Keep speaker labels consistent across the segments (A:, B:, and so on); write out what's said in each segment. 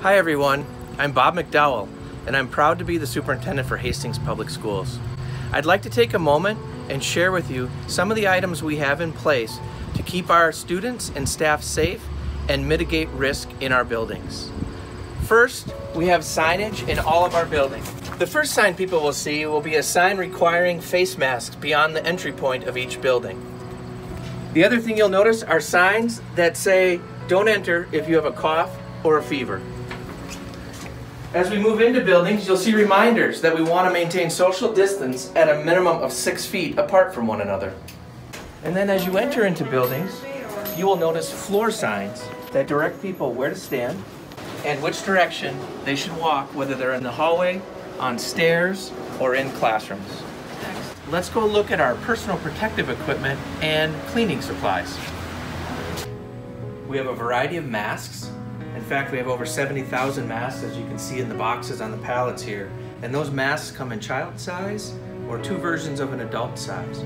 A: Hi everyone, I'm Bob McDowell, and I'm proud to be the superintendent for Hastings Public Schools. I'd like to take a moment and share with you some of the items we have in place to keep our students and staff safe and mitigate risk in our buildings. First, we have signage in all of our buildings. The first sign people will see will be a sign requiring face masks beyond the entry point of each building. The other thing you'll notice are signs that say, "Don't enter if you have a cough or a fever." As we move into buildings, you'll see reminders that we want to maintain social distance at a minimum of 6 feet apart from one another. And then as you enter into buildings, you will notice floor signs that direct people where to stand and which direction they should walk, whether they're in the hallway, on stairs, or in classrooms. Let's go look at our personal protective equipment and cleaning supplies. We have a variety of masks. In fact, we have over 70,000 masks, as you can see in the boxes on the pallets here. And those masks come in child size or 2 versions of an adult size.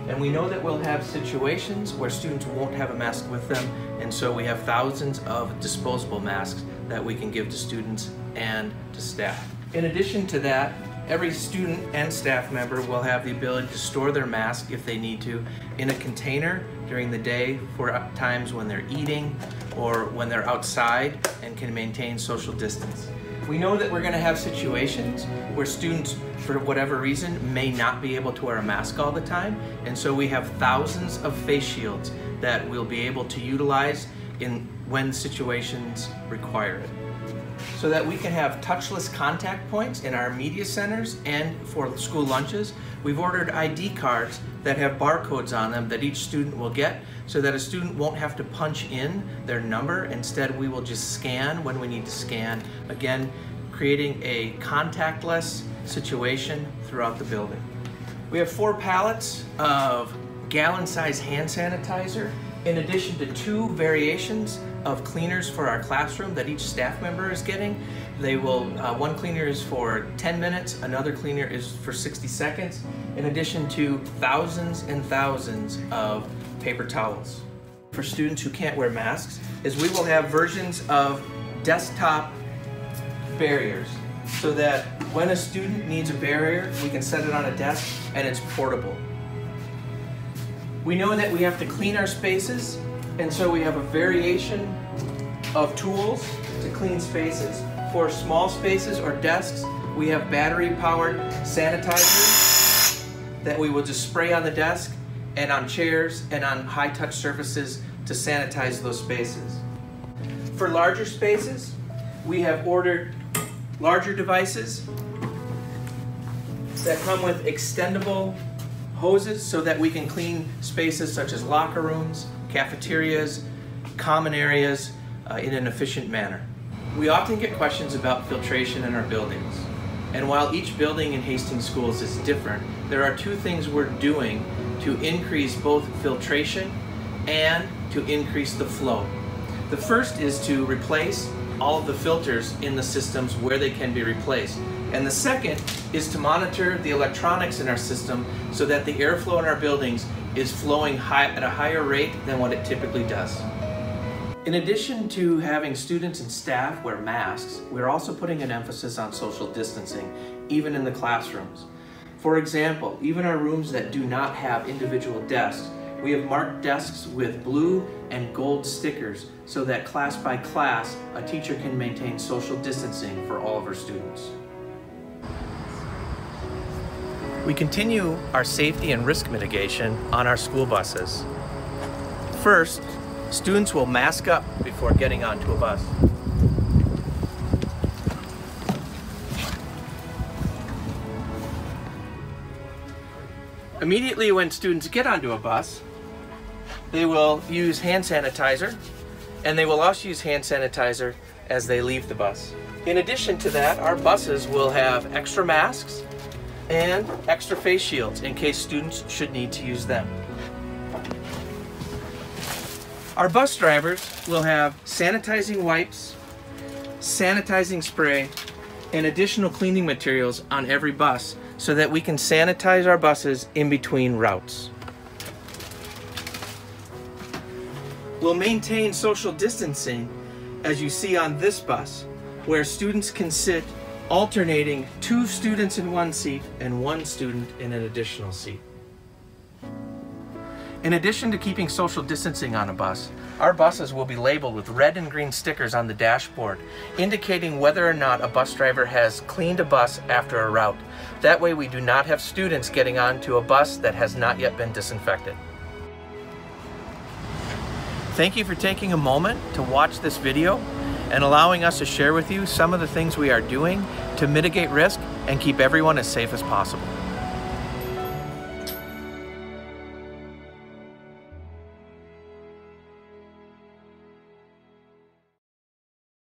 A: And we know that we'll have situations where students won't have a mask with them, and so we have thousands of disposable masks that we can give to students and to staff. In addition to that, every student and staff member will have the ability to store their mask if they need to in a container during the day for times when they're eating or when they're outside and can maintain social distance. We know that we're going to have situations where students, for whatever reason, may not be able to wear a mask all the time, and so we have thousands of face shields that we'll be able to utilize when situations require it. So that we can have touchless contact points in our media centers and for school lunches, we've ordered ID cards that have barcodes on them that each student will get, so that a student won't have to punch in their number. Instead, we will just scan when we need to scan, again, creating a contactless situation throughout the building. We have 4 pallets of gallon-size hand sanitizer, in addition to 2 variations of cleaners for our classroom that each staff member is getting. They will, one cleaner is for 10 minutes, another cleaner is for 60 seconds, in addition to thousands and thousands of paper towels. For students who can't wear masks, is we will have versions of desktop barriers, so that when a student needs a barrier, we can set it on a desk and it's portable. We know that we have to clean our spaces, and so we have a variation of tools to clean spaces. For small spaces or desks, we have battery-powered sanitizers that we will just spray on the desk and on chairs and on high-touch surfaces to sanitize those spaces. For larger spaces, we have ordered larger devices that come with extendable hoses so that we can clean spaces such as locker rooms, cafeterias, common areas in an efficient manner. We often get questions about filtration in our buildings. And while each building in Hastings Schools is different, there are 2 things we're doing to increase both filtration and to increase the flow. The first is to replace all of the filters in the systems where they can be replaced. And the second is to monitor the electronics in our system so that the airflow in our buildings is flowing at a higher rate than what it typically does. In addition to having students and staff wear masks, we're also putting an emphasis on social distancing, even in the classrooms. For example, even our rooms that do not have individual desks, we have marked desks with blue and gold stickers so that class by class, a teacher can maintain social distancing for all of our students. We continue our safety and risk mitigation on our school buses. First, students will mask up before getting onto a bus. Immediately when students get onto a bus, they will use hand sanitizer, and they will also use hand sanitizer as they leave the bus. In addition to that, our buses will have extra masks and extra face shields in case students should need to use them. Our bus drivers will have sanitizing wipes, sanitizing spray, and additional cleaning materials on every bus so that we can sanitize our buses in between routes. We'll maintain social distancing, as you see on this bus, where students can sit alternating 2 students in one seat and 1 student in an additional seat. In addition to keeping social distancing on a bus, our buses will be labeled with red and green stickers on the dashboard, indicating whether or not a bus driver has cleaned a bus after a route. That way we do not have students getting onto a bus that has not yet been disinfected. Thank you for taking a moment to watch this video and allowing us to share with you some of the things we are doing to mitigate risk and keep everyone as safe as possible.